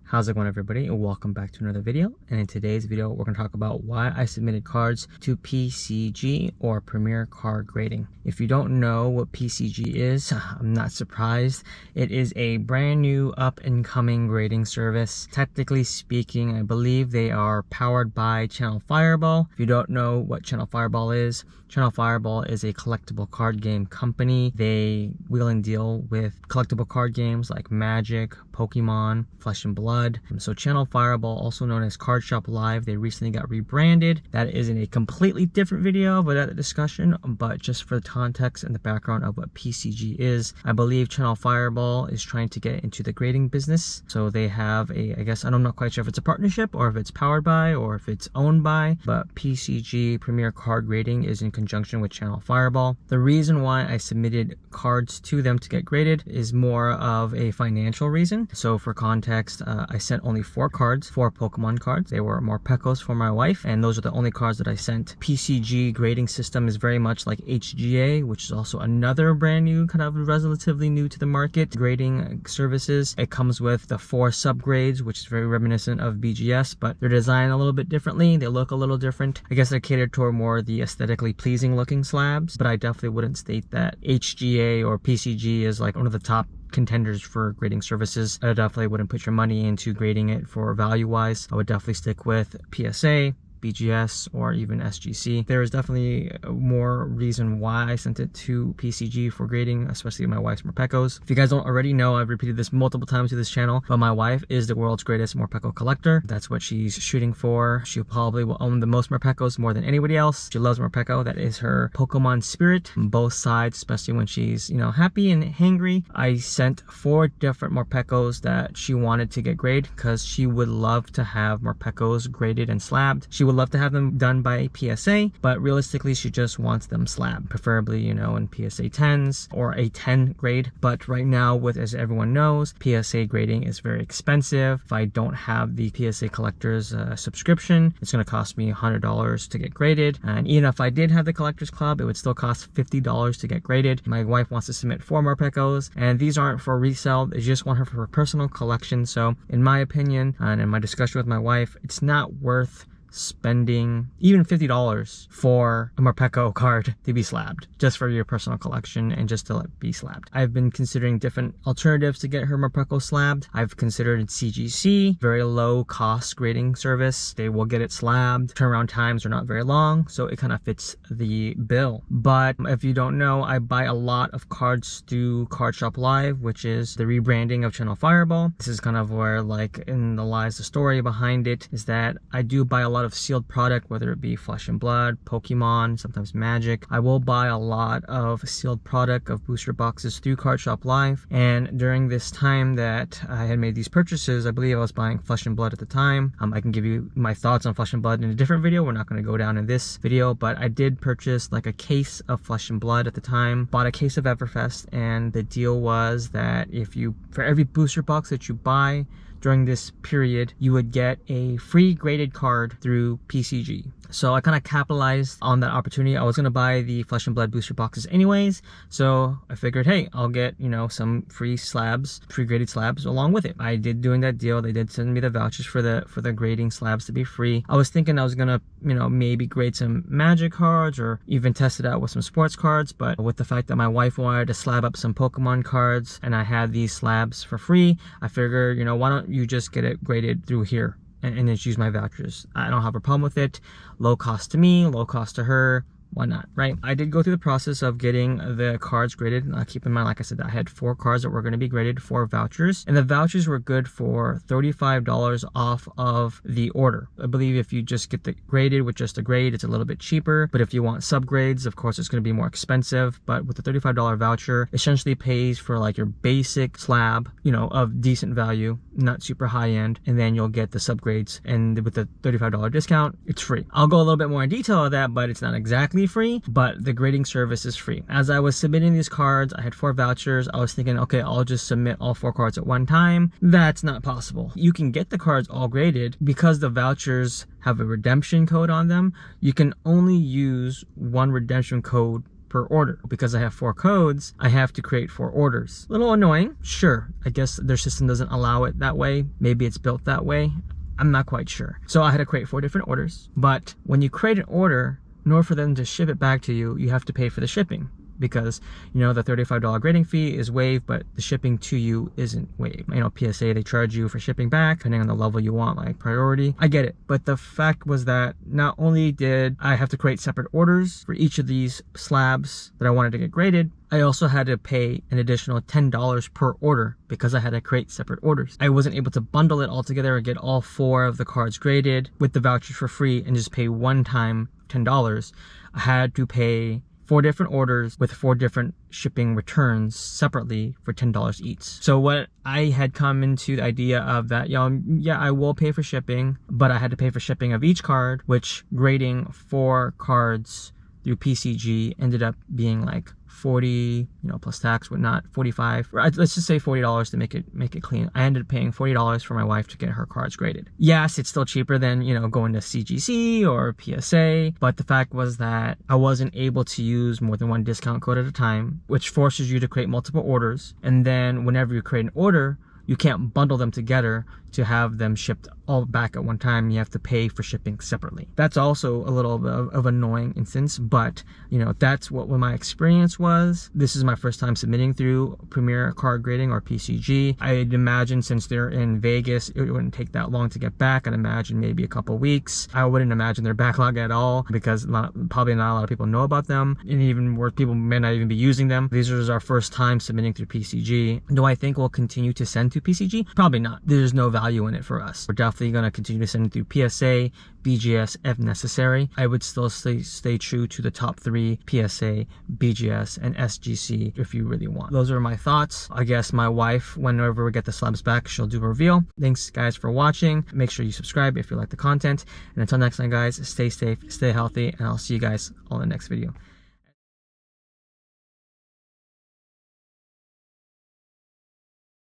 How's it going, everybody? Welcome back to another video. And in today's video, we're going to talk about why I submitted cards to PCG, or Premier Card Grading. If you don't know what PCG is, I'm not surprised. It is a brand new up-and-coming grading service. Technically speaking, I believe they are powered by Channel Fireball. If you don't know what Channel Fireball is, Channel Fireball is a collectible card game company. They wheel and deal with collectible card games like Magic, Pokemon, Flesh and Blood. So Channel Fireball, also known as Card Shop Live, they recently got rebranded. That is in a completely different video without the discussion, but just for the context and the background of what PCG is, I believe Channel Fireball is trying to get into the grading business. So they have I guess I'm not quite sure if it's a partnership or if it's powered by or if it's owned by, but PCG, Premier Card Grading, is in conjunction with Channel Fireball. The reason why I submitted cards to them to get graded is more of a financial reason. So for context, I sent only 4 cards, 4 Pokemon cards. They were Morpekos for my wife, and those are the only cards that I sent. PCG grading system is very much like HGA, which is also another brand new, kind of relatively new to the market grading services. It comes with the 4 subgrades, which is very reminiscent of BGS, but they're designed a little bit differently. They look a little different. I guess they're catered toward more the aesthetically pleasing looking slabs, but I definitely wouldn't state that HGA or PCG is like one of the top contenders for grading services. I definitely wouldn't put your money into grading it for value wise. I would definitely stick with PSA, BGS, or even SGC. There is definitely more reason why I sent it to PCG for grading, especially my wife's Morpekos. If you guys don't already know, I've repeated this multiple times to this channel, but my wife is the world's greatest Morpeko collector. That's what she's shooting for. She probably will own the most Morpekos more than anybody else. She loves Morpeko. That is her Pokemon spirit on both sides, especially when she's, happy and hangry. I sent 4 different Morpekos that she wanted to get graded because she would love to have Morpekos graded and slabbed. She would love to have them done by PSA, but realistically she just wants them slabbed, preferably in PSA 10s or a 10 grade. But right now, as everyone knows, PSA grading is very expensive. If I don't have the PSA collector's subscription, it's going to cost me $100 to get graded, and even if I did have the collector's club, it would still cost $50 to get graded. My wife wants to submit 4 Morpekos, and these aren't for resale. They just want her for her personal collection. So in my opinion, and in my discussion with my wife, it's not worth spending even $50 for a Morpeko card to be slabbed just for your personal collection and just to let it be slabbed. I've been considering different alternatives to get her Morpeko slabbed. I've considered CGC, very low cost grading service. They will get it slabbed. Turnaround times are not very long, so it kind of fits the bill. But if you don't know, I buy a lot of cards through Card Shop Live, which is the rebranding of Channel Fireball. This is kind of where, in the lies, the story behind it is that I do buy a lot of sealed product, whether it be Flesh and Blood, Pokemon, sometimes Magic. I will buy a lot of sealed product of booster boxes through Card Shop Live, and during this time that I had made these purchases, I believe I was buying Flesh and Blood at the time. I can give you my thoughts on Flesh and Blood in a different video. We're not going to go down in this video, but I did purchase a case of Flesh and Blood at the time, bought a case of Everfest, and the deal was that for every booster box that you buy during this period, you would get a free graded card through PCG. So I kind of capitalized on that opportunity. I was going to buy the Flesh and Blood booster boxes anyways, so I figured, hey, I'll get some free slabs, pre-graded slabs along with it. I did doing that deal. They did send me the vouchers for the grading slabs to be free. I was thinking I was gonna maybe grade some Magic cards or even test it out with some sports cards, but with the fact that my wife wanted to slab up some Pokemon cards and I had these slabs for free, I figured, why don't you just get it graded through here and just use my vouchers. I don't have a problem with it. Low cost to me, low cost to her. Why not, right? I did go through the process of getting the cards graded. Keep in mind, like I said, I had 4 cards that were going to be graded, 4 vouchers, and the vouchers were good for $35 off of the order. I believe if you just get the graded with just a grade, it's a little bit cheaper, but if you want subgrades, of course, it's going to be more expensive. But with the $35 voucher, essentially pays for your basic slab, of decent value, not super high end, and then you'll get the subgrades, and with the $35 discount, it's free. I'll go a little bit more in detail of that, but it's not exactly free, but the grading service is free. As I was submitting these cards, I had 4 vouchers. I was thinking, okay, I'll just submit all 4 cards at one time. That's not possible. You can get the cards all graded because the vouchers have a redemption code on them. You can only use one redemption code per order. Because I have 4 codes, I have to create 4 orders. A little annoying, sure. I guess their system doesn't allow it that way. Maybe it's built that way. I'm not quite sure. So I had to create 4 different orders. But when you create an order, in order for them to ship it back to you, you have to pay for the shipping. Because, you know, the $35 grading fee is waived, but the shipping to you isn't waived. You know, PSA, they charge you for shipping back, depending on the level you want, like priority. I get it. But the fact was that not only did I have to create separate orders for each of these slabs that I wanted to get graded, I also had to pay an additional $10 per order because I had to create separate orders. I wasn't able to bundle it all together and get all 4 of the cards graded with the vouchers for free and just pay one time $10. I had to pay 4 different orders with 4 different shipping returns separately for $10 each. So what I had come into the idea of that, yeah, I will pay for shipping, but I had to pay for shipping of each card, which grading 4 cards through PCG ended up being like 40, you know, plus tax, whatnot, 45. Let's just say $40 to make it clean. I ended up paying $40 for my wife to get her cards graded. Yes, it's still cheaper than, you know, going to CGC or PSA, but the fact was that I wasn't able to use more than 1 discount code at a time, which forces you to create multiple orders. And then whenever you create an order, you can't bundle them together to have them shipped all back at one time. You have to pay for shipping separately. That's also a little bit of annoying instance, but you know, that's what my experience was. This is my first time submitting through Premier Card Grading or PCG. I'd imagine since they're in Vegas, it wouldn't take that long to get back. I'd imagine maybe a couple weeks. I wouldn't imagine their backlog at all because probably not a lot of people know about them, and even worse, people may not even be using them. These are our first time submitting through PCG. Do I think we'll continue to send to PCG? Probably not. There's no value in it for us. We're definitely going to continue to send through PSA, BGS if necessary. I would still stay true to the top 3, PSA, BGS, and SGC if you really want. Those are my thoughts. I guess my wife, whenever we get the slabs back, she'll do a reveal. Thanks guys for watching. Make sure you subscribe if you like the content. And until next time guys, stay safe, stay healthy, and I'll see you guys on the next video.